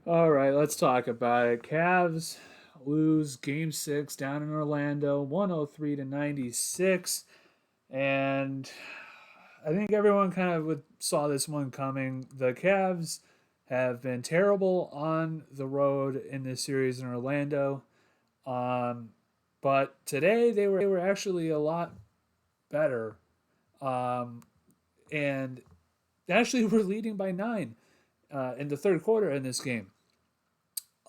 All right, let's talk about it. Cavs lose game 6 down in Orlando, 103 to 96. And I think everyone kind of saw this one coming. The Cavs have been terrible on the road in this series in Orlando. Um, but today they were actually a lot better. Um, and actually were leading by 9 in the third quarter in this game.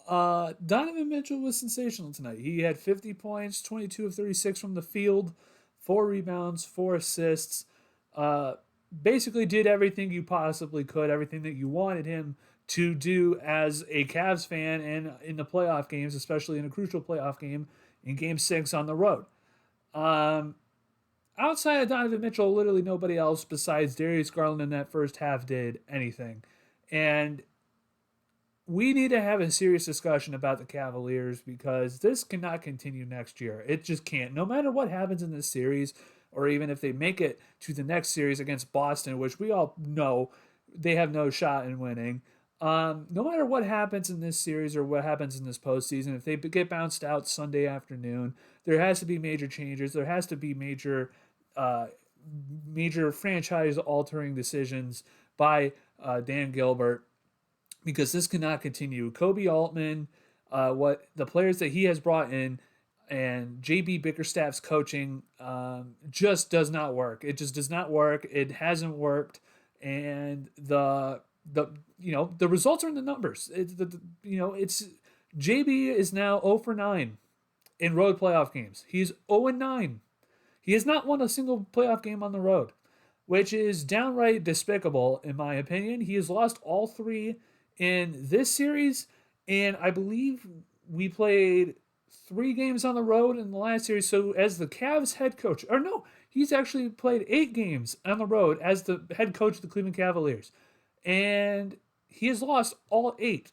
Donovan Mitchell was sensational tonight. He had 50 points, 22 of 36 from the field, 4 rebounds, 4 assists. Uh, Basically did everything you possibly could, everything that you wanted him to do as a Cavs fan and in the playoff games, especially in a crucial playoff game in Game 6 on the road. Um, Outside of Donovan Mitchell, literally nobody else besides Darius Garland in that first half did anything. And we need to have a serious discussion about the Cavaliers because this cannot continue next year. It just can't. No matter what happens in this series, or even if they make it to the next series against Boston, which we all know they have no shot in winning. No matter what happens in this series or what happens in this postseason, if they get bounced out Sunday afternoon, there has to be major changes. There has to be uh, major franchise altering decisions by Dan Gilbert because this cannot continue. Kobe Altman, what the players that he has brought in, and JB Bickerstaff's coaching just does not work. It just does not work. It hasn't worked, and the results are in the numbers. It's JB is now 0 for 9 in road playoff games. He's 0 and 9. He has not won a single playoff game on the road, which is downright despicable, in my opinion. He has lost all 3 in this series, and I believe we played 3 games on the road in the last series. So, as the Cavs head coach, or no, he's actually played 8 games on the road as the head coach of the Cleveland Cavaliers, and he has lost all 8.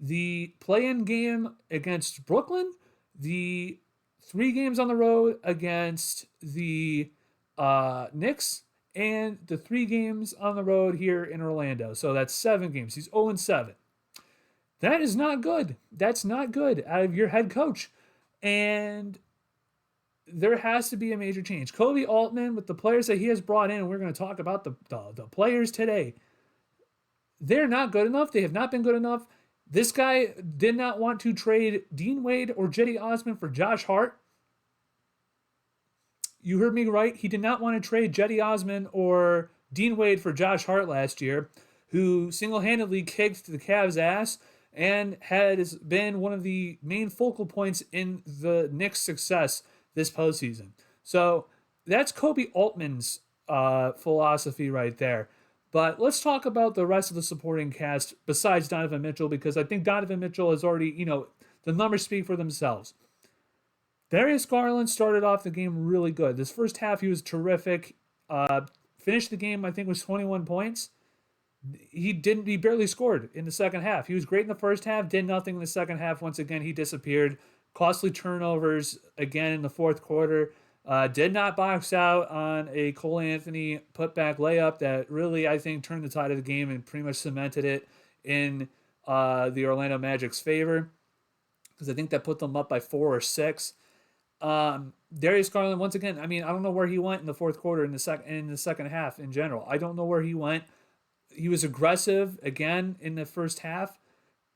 The play-in game against Brooklyn, the 3 games on the road against the Knicks, and the 3 games on the road here in Orlando. So that's 7 games. He's 0 and 7. That is not good. That's not good out of your head coach. And there has to be a major change. Kobe Altman, with the players that he has brought in, and we're going to talk about the players today, they're not good enough. They have not been good enough. This guy did not want to trade Dean Wade or Jetty Osman for Josh Hart. You heard me right. He did not want to trade Jetty Osman or Dean Wade for Josh Hart last year, who single-handedly kicked the Cavs' ass and has been one of the main focal points in the Knicks' success this postseason. So that's Kobe Altman's philosophy right there. But let's talk about the rest of the supporting cast besides Donovan Mitchell, because I think Donovan Mitchell has already, the numbers speak for themselves. Darius Garland started off the game really good. This first half, he was terrific. Finished the game, I think, with 21 points. He barely scored in the second half. He was great in the first half, did nothing in the second half. Once again, he disappeared. Costly turnovers again in the fourth quarter. Did not box out on a Cole Anthony putback layup that really, I think, turned the tide of the game and pretty much cemented it in the Orlando Magic's favor, because I think that put them up by 4 or 6. Darius Garland, once again, I mean, I don't know where he went in the fourth quarter in the second half in general. I don't know where he went. He was aggressive again in the first half,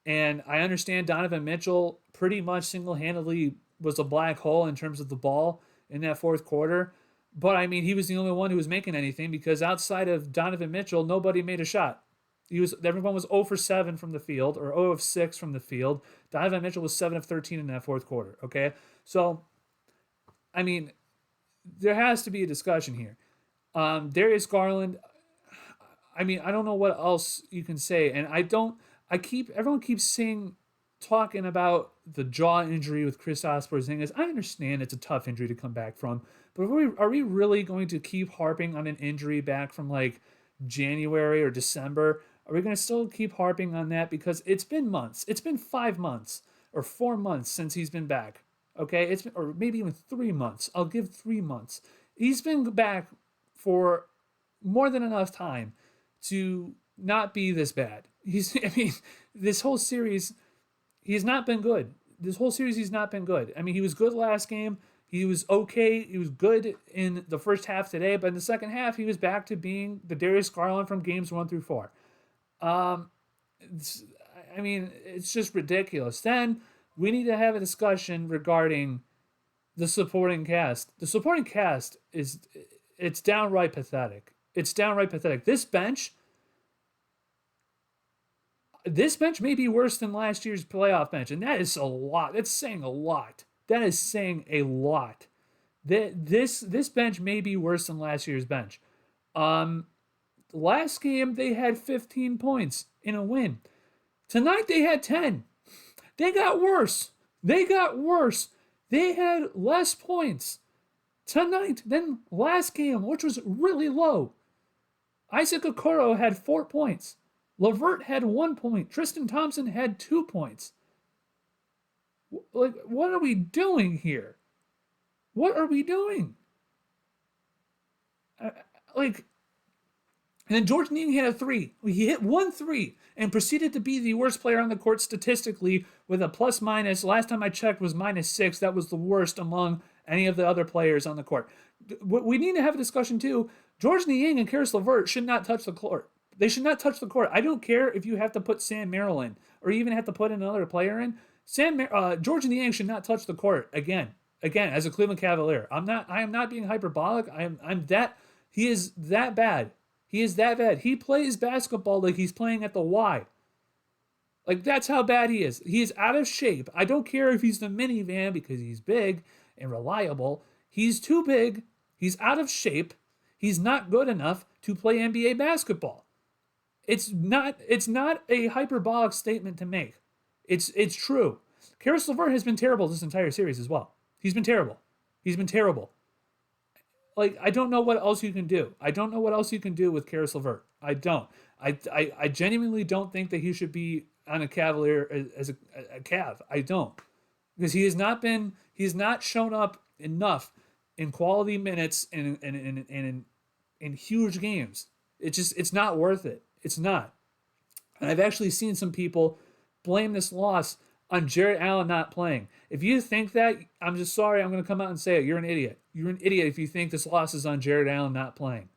and I understand Donovan Mitchell pretty much single-handedly was a black hole in terms of the ball in that fourth quarter. But I mean, he was the only one who was making anything, because outside of Donovan Mitchell, nobody made a shot. Everyone was 0 for 7 from the field, or 0 of 6 from the field. Donovan Mitchell was 7 of 13 in that fourth quarter. Okay, so I mean, there has to be a discussion here. Darius Garland, I mean, I don't know what else you can say, and I don't. Everyone keeps talking about the jaw injury with Kristaps Porzingis. I understand it's a tough injury to come back from, but are we really going to keep harping on an injury back from like January or December? Are we going to still keep harping on that, because it's been months? It's been 5 months or 4 months since he's been back. Okay, or maybe even 3 months. I'll give 3 months. He's been back for more than enough time to not be this bad. I mean, this whole series, he's not been good. This whole series, he's not been good. I mean, he was good last game. He was okay. He was good in the first half today, but in the second half, he was back to being the Darius Garland from games 1 through 4. Um, I mean, it's just ridiculous. Then we need to have a discussion regarding the supporting cast. The supporting cast is it's downright pathetic. It's downright pathetic. This bench may be worse than last year's playoff bench, and that is a lot. That's saying a lot. That is saying a lot. This bench may be worse than last year's bench. Um, Last game they had 15 points in a win. Tonight they had 10. They got worse. They got worse. They had less points tonight than last game, which was really low. Isaac Okoro had 4 points. Levert had 1 point. Tristan Thompson had 2 points. Like, what are we doing here? What are we doing? Like, and then George Niang had a 3. He hit 1 3 and proceeded to be the worst player on the court statistically with a plus minus. Last time I checked was -6. That was the worst among any of the other players on the court. We need to have a discussion too. George Niang and Karis LeVert should not touch the court. They should not touch the court. I don't care if you have to put Sam Merrill in or even have to put another player in. George Niang should not touch the court again. Again, as a Cleveland Cavalier, I am not being hyperbolic. I'm that he is that bad. He is that bad. He plays basketball like he's playing at the Y. Like, that's how bad he is. He is out of shape. I don't care if he's the minivan because he's big and reliable. He's too big. He's out of shape. He's not good enough to play NBA basketball. It's not a hyperbolic statement to make. It's true. Karis LeVert has been terrible this entire series as well. He's been terrible. He's been terrible. Like, I don't know what else you can do. I don't know what else you can do with Karis LeVert. I don't. I genuinely don't think that he should be on a Cavalier as a Cav. I don't. Because he has not shown up enough in quality minutes and in huge games. It's not worth it. It's not. And I've actually seen some people blame this loss on Jarrett Allen not playing. If you think that, I'm just sorry, I'm going to come out and say it. You're an idiot. You're an idiot if you think this loss is on Jarrett Allen not playing.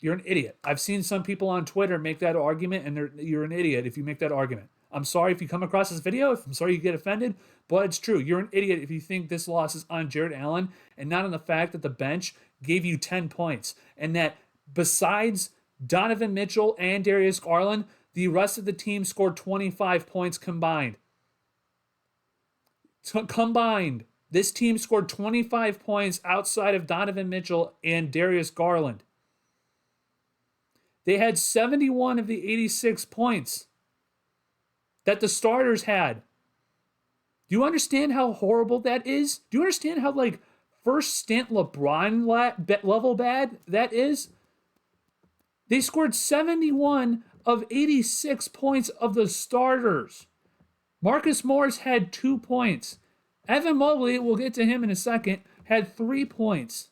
You're an idiot. I've seen some people on Twitter make that argument, and you're an idiot if you make that argument. I'm sorry if you come across this video. I'm sorry you get offended, but it's true. You're an idiot if you think this loss is on Jarrett Allen and not on the fact that the bench gave you 10 points and that besides Donovan Mitchell and Darius Garland, the rest of the team scored 25 points combined. Combined, this team scored 25 points outside of Donovan Mitchell and Darius Garland. They had 71 of the 86 points that the starters had. Do you understand how horrible that is? Do you understand how, like, first stint LeBron level bad that is? They scored 71 of 86 points of the starters. Marcus Morris had 2 points. Evan Mobley, we'll get to him in a second, had 3 points.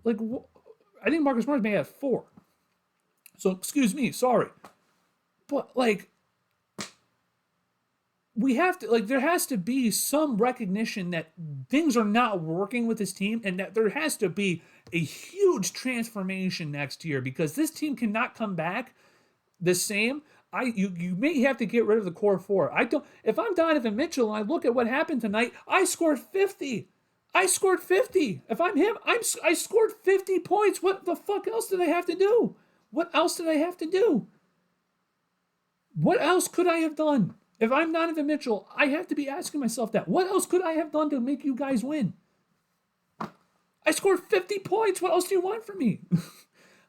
Like, I think Marcus Morris may have 4. So, excuse me, sorry. But, like, we have to, like, there has to be some recognition that things are not working with this team and that there has to be a huge transformation next year because this team cannot come back the same. You may have to get rid of the core 4. If I'm Donovan Mitchell and I look at what happened tonight, I scored 50. I scored 50. If I'm him, I scored 50 points. What the fuck else did I have to do? What else did I have to do? What else could I have done? If I'm Donovan Mitchell, I have to be asking myself that. What else could I have done to make you guys win? I scored 50 points. What else do you want from me?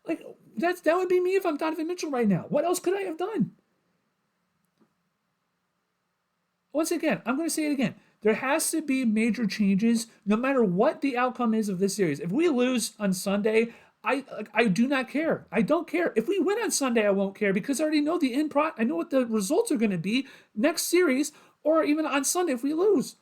Like, that would be me if I'm Donovan Mitchell right now. What else could I have done? Once again, I'm going to say it again. There has to be major changes no matter what the outcome is of this series. If we lose on Sunday, I do not care. I don't care. If we win on Sunday, I won't care because I already know I know what the results are going to be next series or even on Sunday if we lose.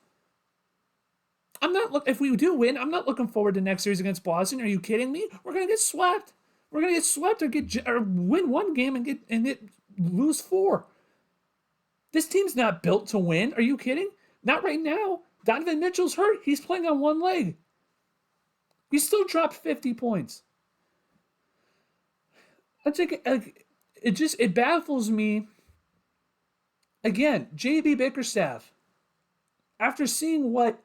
If we do win, I'm not looking forward to next series against Boston. Are you kidding me? We're going to get swept. We're gonna get swept or win one game and lose 4. This team's not built to win. Are you kidding? Not right now. Donovan Mitchell's hurt. He's playing on one leg. He still dropped 50 points. I think it baffles me. Again, JB Bickerstaff, after seeing what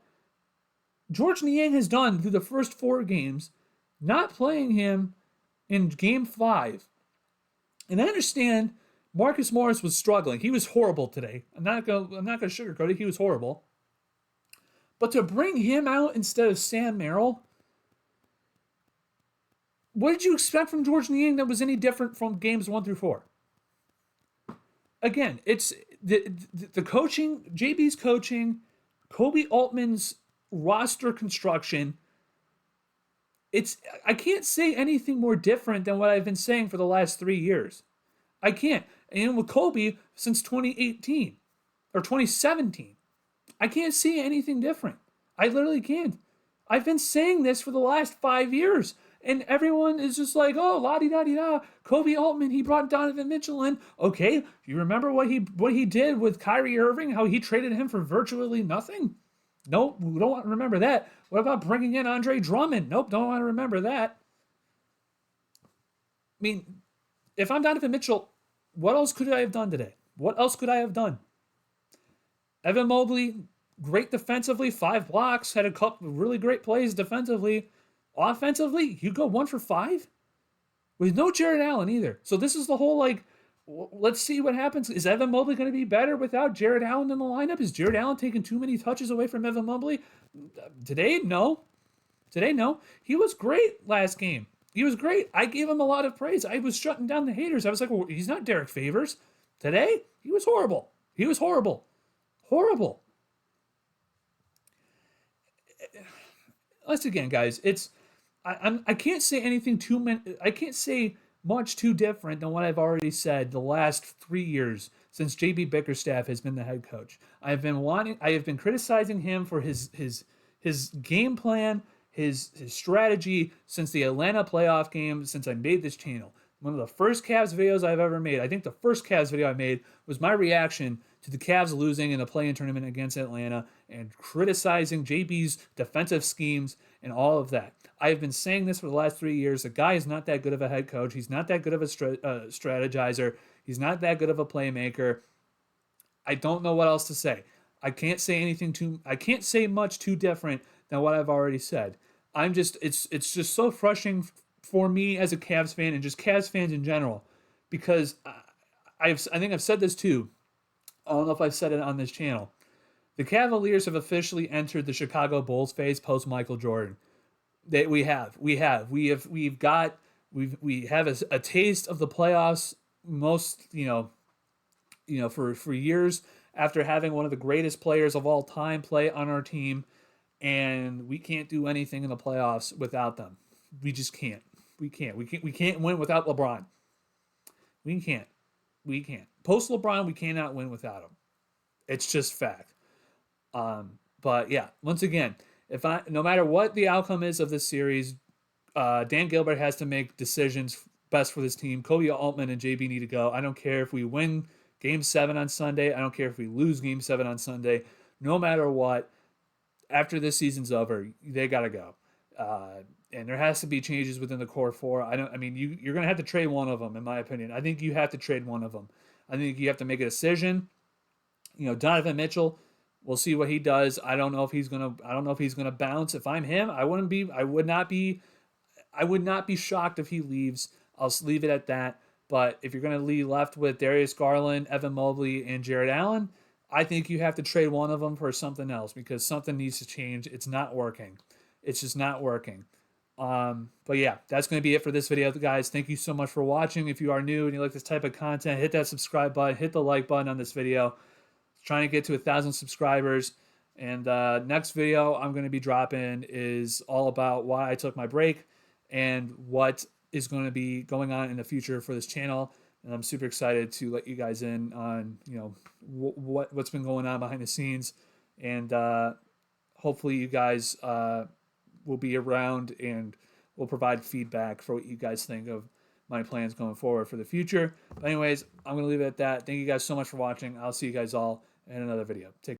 George Niang has done through the first 4 games, not playing him in game 5. And I understand Marcus Morris was struggling. He was horrible today. I'm not gonna sugarcoat it. He was horrible. But to bring him out instead of Sam Merrill, what did you expect from George Niang that was any different from games 1 through 4? Again, it's the coaching, JB's coaching, Kobe Altman's roster construction. I can't say anything more different than what I've been saying for the last 3 years. I can't. And with Kobe since 2018 or 2017, I can't see anything different. I literally can't. I've been saying this for the last 5 years. And everyone is just like, oh, la-di-da-di-da. Kobe Altman, he brought Donovan Mitchell in. Okay, you remember what he did with Kyrie Irving, how he traded him for virtually nothing? Nope, we don't want to remember that. What about bringing in Andre Drummond? Nope, don't want to remember that. I mean, if I'm Donovan Mitchell, what else could I have done today? What else could I have done? Evan Mobley, great defensively, 5 blocks, had a couple really great plays defensively. Offensively, you go 1 for 5 with no Jared Allen either. So this is the whole let's see what happens. Is Evan Mobley going to be better without Jared Allen in the lineup? Is Jared Allen taking too many touches away from Evan Mobley? Today, no. He was great last game. He was great. I gave him a lot of praise. I was shutting down the haters. I was like, well, he's not Derek Favors. Today, he was horrible. Horrible. Once again, guys, I can't say anything I can't say much too different than what I've already said the last 3 years since JB Bickerstaff has been the head coach. I have been criticizing him for his game plan, his strategy since the Atlanta playoff game, since I made this channel. One of the first Cavs videos I've ever made, I think the first Cavs video I made was my reaction to the Cavs losing in the play-in tournament against Atlanta and criticizing JB's defensive schemes and all of that. I have been saying this for the last 3 years. The guy is not that good of a head coach. He's not that good of a strategizer. He's not that good of a playmaker. I don't know what else to say. I can't say much too different than what I've already said. It's just so frustrating for me as a Cavs fan and just Cavs fans in general, because I think I've said this too. I don't know if I've said it on this channel. The Cavaliers have officially entered the Chicago Bulls phase post Michael Jordan. We have a taste of the playoffs for years after having one of the greatest players of all time play on our team, and we can't do anything in the playoffs without them. We just can't. We can't win without LeBron. We can't. Post LeBron, we cannot win without him. It's just fact. But yeah, once again, no matter what the outcome is of this series, Dan Gilbert has to make decisions best for this team. Kobe Altman and JB need to go. I don't care if we win Game 7 on Sunday. I don't care if we lose Game 7 on Sunday. No matter what, after this season's over, they got to go. And there has to be changes within the core 4. You're going to have to trade one of them, in my opinion. I think you have to trade one of them. I think you have to make a decision. Donovan Mitchell, we'll see what he does. I don't know if he's gonna bounce. If I'm him, I would not be shocked if he leaves. I'll leave it at that. But if you're gonna be left with Darius Garland, Evan Mobley, and Jared Allen, I think you have to trade one of them for something else, because something needs to change. It's not working. It's just not working. But yeah, that's going to be it for this video, guys. Thank you so much for watching. If you are new and you like this type of content, hit that subscribe button, hit the like button on this video. Trying to get to 1,000 subscribers. And next video I'm going to be dropping is all about why I took my break and what is going to be going on in the future for this channel. And I'm super excited to let you guys in on what's been going on behind the scenes. And hopefully you guys will be around and will provide feedback for what you guys think of my plans going forward for the future. But anyways, I'm going to leave it at that. Thank you guys so much for watching. I'll see you guys all in another video. Take care.